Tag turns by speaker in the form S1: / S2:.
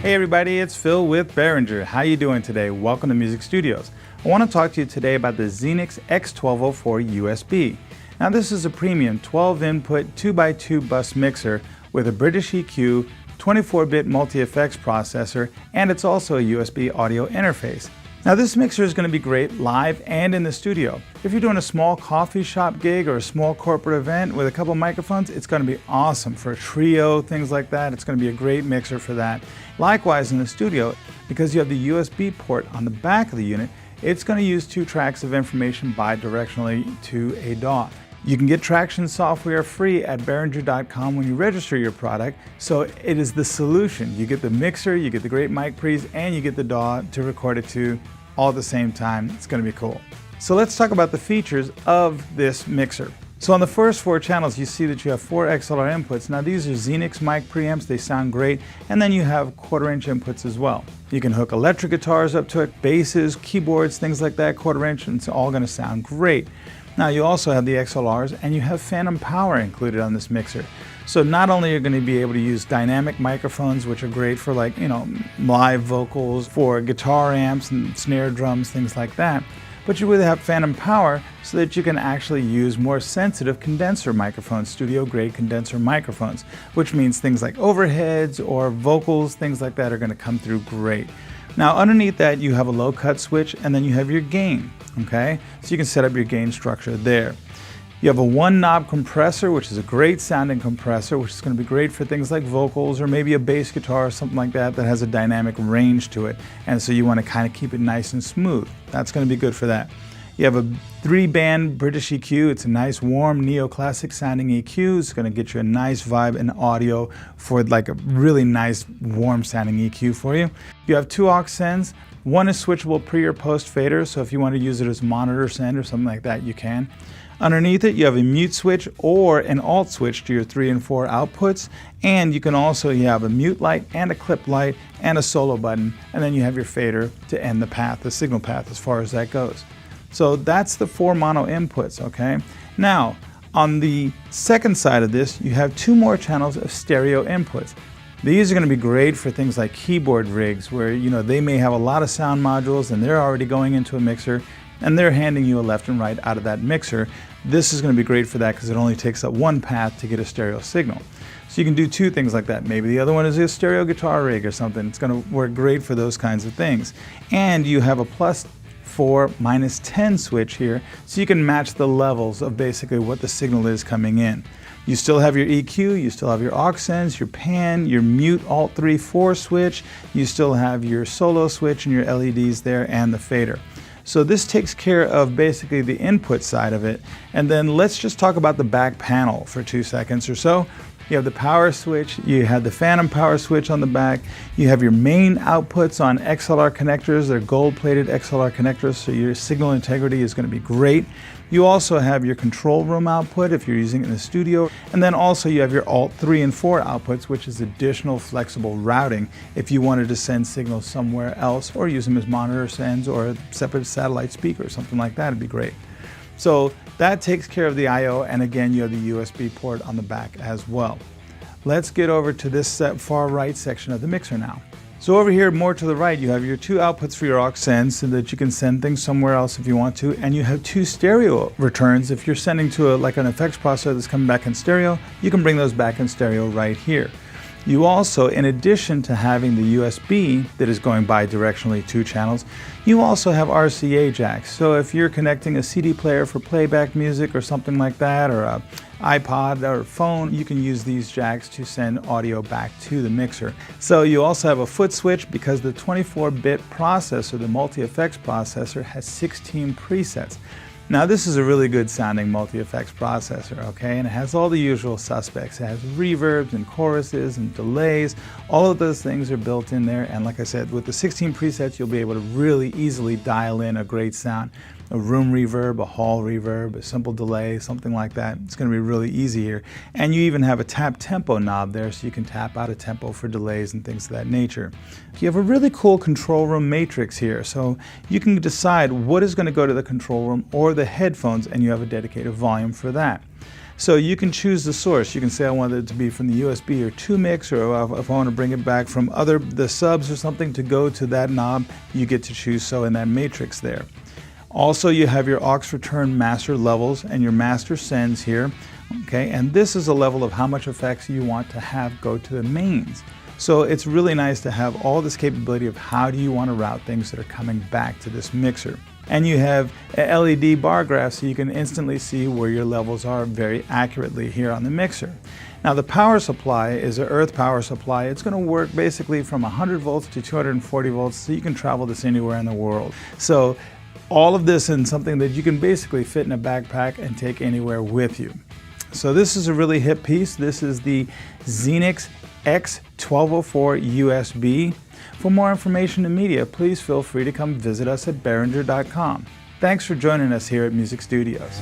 S1: Hey everybody, it's Phil with Behringer. How you doing today? Welcome to Music Studios. I want to talk to you today about the XENYX X1204USB. Now this is a premium 12-input 2x2 bus mixer with a British EQ, 24-bit multi-effects processor, and it's also a USB audio interface. Now this mixer is going to be great live and in the studio. If you're doing a small coffee shop gig or a small corporate event with a couple microphones, it's going to be awesome for a trio, things like that. It's going to be a great mixer for that. Likewise in the studio, because you have the USB port on the back of the unit, it's going to use 2 tracks of information bidirectionally to a DAW. You can get Traction software free at Behringer.com when you register your product, so it is the solution. You get the mixer, you get the great mic pre's, and you get the DAW to record it to all at the same time. It's going to be cool. So let's talk about the features of this mixer. So on the first 4 channels, you see that you have 4 XLR inputs. Now these are XENYX Mic Preamps, they sound great, and then you have 1/4-inch inputs as well. You can hook electric guitars up to it, basses, keyboards, things like that, 1/4-inch, and it's all going to sound great. Now you also have the XLRs and you have phantom power included on this mixer. So not only are you going to be able to use dynamic microphones, which are great for live vocals, for guitar amps and snare drums, things like that, but you really have phantom power so that you can actually use more sensitive condenser microphones, studio grade condenser microphones, which means things like overheads or vocals, things like that are going to come through great. Now underneath that you have a low cut switch and then you have your gain, okay? So you can set up your gain structure there. You have a 1-knob compressor, which is a great sounding compressor, which is going to be great for things like vocals or maybe a bass guitar or something like that that has a dynamic range to it. And so you want to kind of keep it nice and smooth. That's going to be good for that. You have a 3-band British EQ. It's a nice, warm, neoclassic sounding EQ. It's going to get you a nice vibe and audio for like a really nice, warm sounding EQ for you. You have 2 aux sends. One is switchable pre or post fader, so if you want to use it as monitor send or something like that, you can. Underneath it, you have a mute switch or an alt switch to your 3 and 4 outputs, and you can also have a mute light and a clip light and a solo button, and then you have your fader to end the path, the signal path as far as that goes. So that's the 4 mono inputs, okay? Now, on the second side of this, you have 2 more channels of stereo inputs. These are going to be great for things like keyboard rigs where, they may have a lot of sound modules and they're already going into a mixer and they're handing you a left and right out of that mixer. This is going to be great for that because it only takes up 1 path to get a stereo signal. So you can do 2 things like that. Maybe the other one is a stereo guitar rig or something. It's going to work great for those kinds of things. And you have a +4, -10 switch here, so you can match the levels of basically what the signal is coming in. You still have your EQ, you still have your aux sends, your pan, your mute alt 3/4 switch, you still have your solo switch and your LEDs there and the fader. So this takes care of basically the input side of it. And then let's just talk about the back panel for 2 seconds or so. You have the power switch, you have the phantom power switch on the back, you have your main outputs on XLR connectors. They're gold-plated XLR connectors, so your signal integrity is going to be great. You also have your control room output if you're using it in the studio, and then also you have your alt 3 and 4 outputs, which is additional flexible routing if you wanted to send signals somewhere else or use them as monitor sends or a separate satellite speaker or something like that. It'd be great. So that takes care of the I/O, and again you have the USB port on the back as well. Let's get over to this far right section of the mixer now. So over here, more to the right, you have your 2 outputs for your aux sends so that you can send things somewhere else if you want to, and you have 2 stereo returns. If you're sending to an effects processor that's coming back in stereo, you can bring those back in stereo right here. You also, in addition to having the USB that is going bi-directionally 2 channels, you also have RCA jacks. So if you're connecting a CD player for playback music or something like that, or an iPod or phone, you can use these jacks to send audio back to the mixer. So you also have a foot switch because the 24-bit processor, the multi-effects processor, has 16 presets. Now this is a really good sounding multi-effects processor, okay, and it has all the usual suspects. It has reverbs and choruses and delays. All of those things are built in there, and like I said, with the 16 presets you'll be able to really easily dial in a great sound. A room reverb, a hall reverb, a simple delay, something like that. It's going to be really easy here. And you even have a tap tempo knob there so you can tap out a tempo for delays and things of that nature. You have a really cool control room matrix here, so you can decide what is going to go to the control room or the headphones, and you have a dedicated volume for that. So you can choose the source. You can say I want it to be from the USB or 2 mix, or if I want to bring it back from the subs or something to go to that knob, you get to choose so in that matrix there. Also, you have your aux return master levels and your master sends here. Okay, and this is a level of how much effects you want to have go to the mains. So it's really nice to have all this capability of how do you want to route things that are coming back to this mixer. And you have a LED bar graph so you can instantly see where your levels are very accurately here on the mixer. Now the power supply is an earth power supply. It's going to work basically from 100 volts to 240 volts, so you can travel this anywhere in the world. So all of this in something that you can basically fit in a backpack and take anywhere with you. So this is a really hip piece. This is the XENYX X1204 USB. For more information and media, please feel free to come visit us at Behringer.com. Thanks for joining us here at Music Studios.